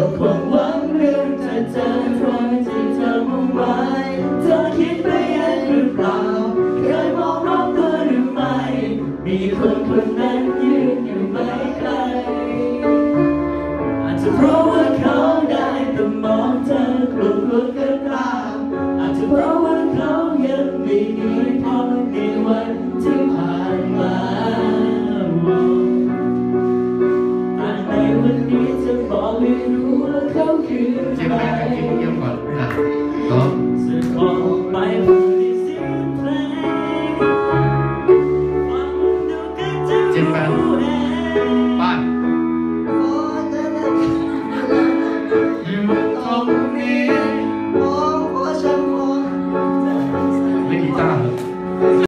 ดความหวังเรื่องจะเจอใครที่เธอมุ่งหมายเธอคิดไปเองหรือเปล่าเคยมองรอบตัวหรือไม่มีคนคนนั้นยืนอยู่ไม่ไกลอาจจะเพราะว่าเขาได้แต่มองเธอกลัวกันตาอาจจะเพราะว่าเขายังไม่ดีพอในวันที่ผ่านมาแต่ในวันนี้จะบอกให้รู้ว่าเขาคือใคร